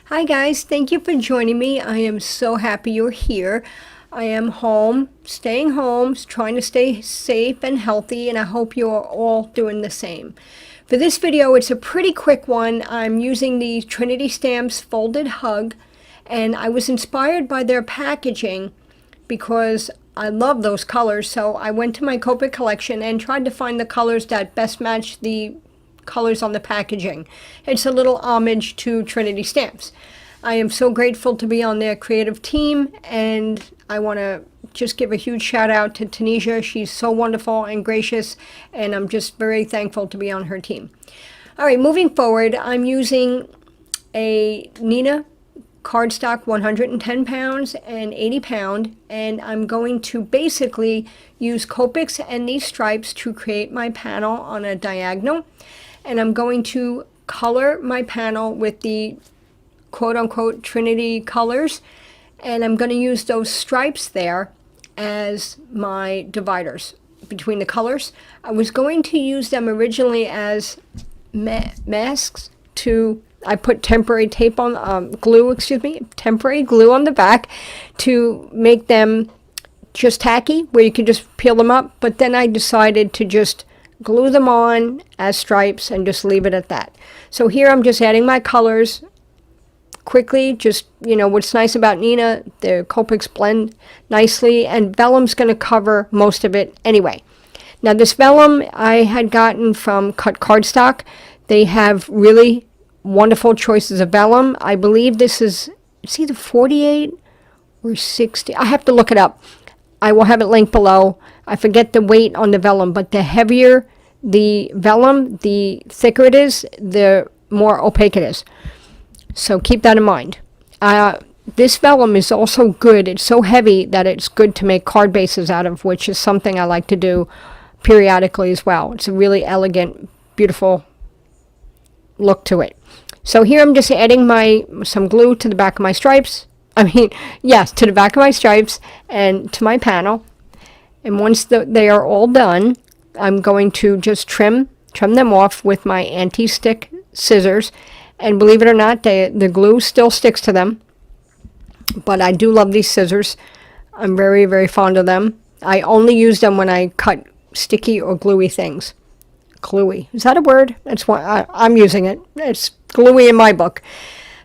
Hi guys, thank you for joining me. I am so happy you're here. I am home, staying home, trying to stay safe and healthy, and I hope you're all doing the same. For this video, it's a pretty quick one. I'm using the Trinity Stamps Folded Hug, and I was inspired by their packaging because I love those colors, so I went to my Copic collection and tried to find the colors that best match the colors on the packaging. It's a little homage to Trinity Stamps. I am so grateful to be on their creative team, and I want to just give a huge shout out to Tanisha. She's so wonderful and gracious, and I'm just very thankful to be on her team. All right, moving forward, I'm using a Neenah Cardstock 110 pounds and 80 pound, and I'm going to basically use Copics and these stripes to create my panel on a diagonal. And I'm going to color my panel with the quote-unquote Trinity colors, and I'm going to use those stripes there as my dividers between the colors. I was going to use them originally as masks I put temporary tape on, temporary glue on the back to make them just tacky, where you can just peel them up, but then I decided to just glue them on as stripes and just leave it at that. So here I'm just adding my colors quickly. Just, what's nice about Neenah, the Copics blend nicely, and Vellum's going to cover most of it anyway. Now this Vellum I had gotten from Cardstock. They have really wonderful choices of Vellum. I believe this is, it's either 48 or 60. I have to look it up. I will have it linked below. I forget the weight on the Vellum, but the heavier the Vellum, the thicker it is, the more opaque it is. So keep that in mind. This Vellum is also good. It's so heavy that it's good to make card bases out of, which is something I like to do periodically as well. It's a really elegant, beautiful look to it. So here I'm just adding some glue to the back of my stripes. Yes, to the back of my stripes and to my panel. And once they are all done, I'm going to just trim them off with my anti-stick scissors. And believe it or not, the glue still sticks to them. But I do love these scissors. I'm very, very fond of them. I only use them when I cut sticky or gluey things. Gluey. Is that a word? That's why I'm using it. It's gluey in my book.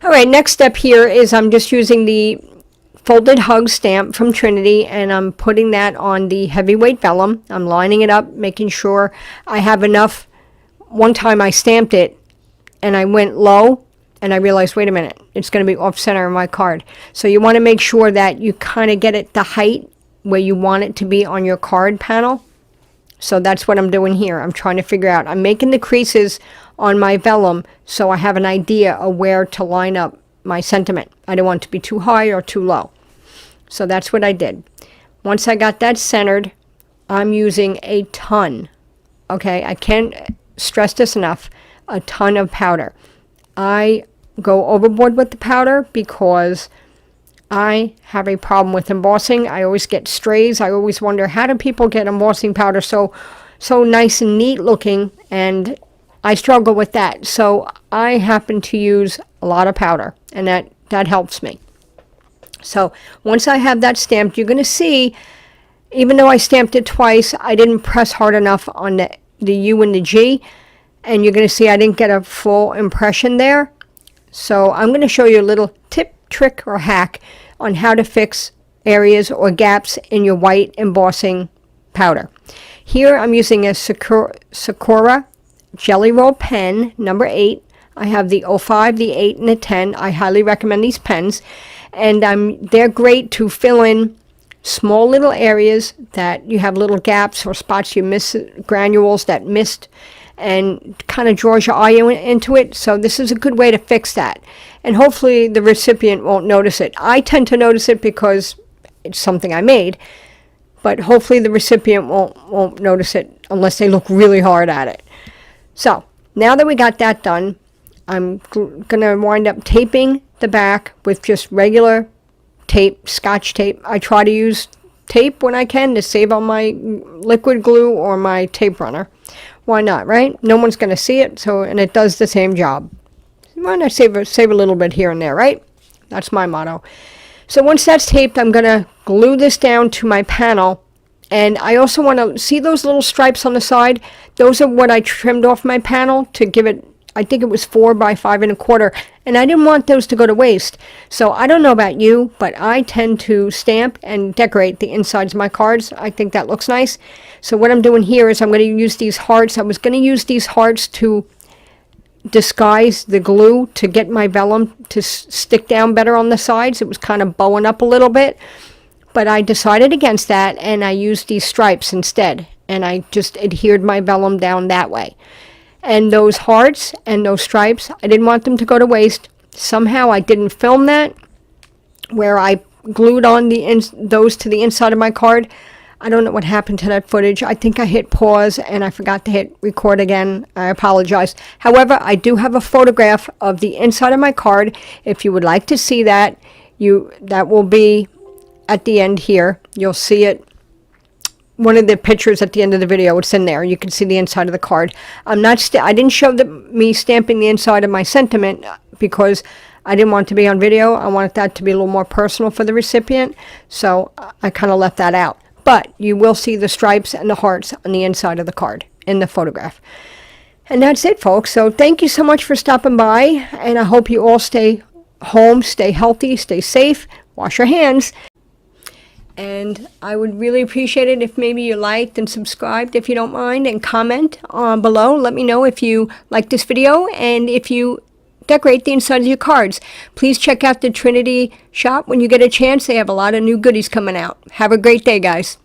All right, next step here is I'm just using the Folded Hug stamp from Trinity, and I'm putting that on the heavyweight Vellum. I'm lining it up, making sure I have enough. One time I stamped it, and I went low, and I realized, wait a minute, it's going to be off center of my card. So you want to make sure that you kind of get it the height where you want it to be on your card panel. So that's what I'm doing here. I'm trying to figure out. I'm making the creases on my Vellum so I have an idea of where to line up my sentiment. I don't want it to be too high or too low. So that's what I did. Once I got that centered, I'm using a ton. Okay, I can't stress this enough. A ton of powder. I go overboard with the powder because I have a problem with embossing. I always get strays. I always wonder, how do people get embossing powder so nice and neat looking? And I struggle with that. So I happen to use a lot of powder, and that helps me. So once I have that stamped, you're going to see, even though I stamped it twice, I didn't press hard enough on the U and the G, and you're going to see I didn't get a full impression there. So I'm going to show you a little tip, trick, or hack on how to fix areas or gaps in your white embossing powder. Here I'm using a Sakura Jelly Roll pen, number 8. I have the 05, the 8, and the 10. I highly recommend these pens. And they're great to fill in small little areas that you have little gaps or spots you miss, granules that missed, and kind of draws your eye into it. So this is a good way to fix that. And hopefully the recipient won't notice it. I tend to notice it because it's something I made, but hopefully the recipient won't notice it unless they look really hard at it. So now that we got that done, I'm gonna wind up taping the back with just regular tape, Scotch tape. I try to use tape when I can to save on my liquid glue or my tape runner. Why not, right? No one's going to see it, and it does the same job. Why not save a little bit here and there, right? That's my motto. So once that's taped, I'm going to glue this down to my panel. And I also want to see those little stripes on the side. Those are what I trimmed off my panel to give it, I think it was 4 by 5 1/4. And I didn't want those to go to waste. So I don't know about you, but I tend to stamp and decorate the insides of my cards. I think that looks nice. So what I'm doing here is I'm going to use these hearts. I was going to use these hearts to disguise the glue to get my vellum to stick down better on the sides. It was kind of bowing up a little bit, but I decided against that, and I used these stripes instead, and I just adhered my vellum down that way. And those hearts and those stripes, I didn't want them to go to waste. Somehow I didn't film that, where I glued on those to the inside of my card. I don't know what happened to that footage. I think I hit pause and I forgot to hit record again. I apologize. However, I do have a photograph of the inside of my card. If you would like to see that, that will be at the end here. You'll see it. One of the pictures at the end of the video, it's in there. You can see the inside of the card. I didn't show me stamping the inside of my sentiment because I didn't want it to be on video. I wanted that to be a little more personal for the recipient. So I kind of left that out. But you will see the stripes and the hearts on the inside of the card in the photograph. And that's it, folks. So thank you so much for stopping by. And I hope you all stay home, stay healthy, stay safe, wash your hands. And I would really appreciate it if maybe you liked and subscribed, if you don't mind, and comment below. Let me know if you like this video and if you decorate the inside of your cards. Please check out the Trinity shop when you get a chance. They have a lot of new goodies coming out. Have a great day, guys.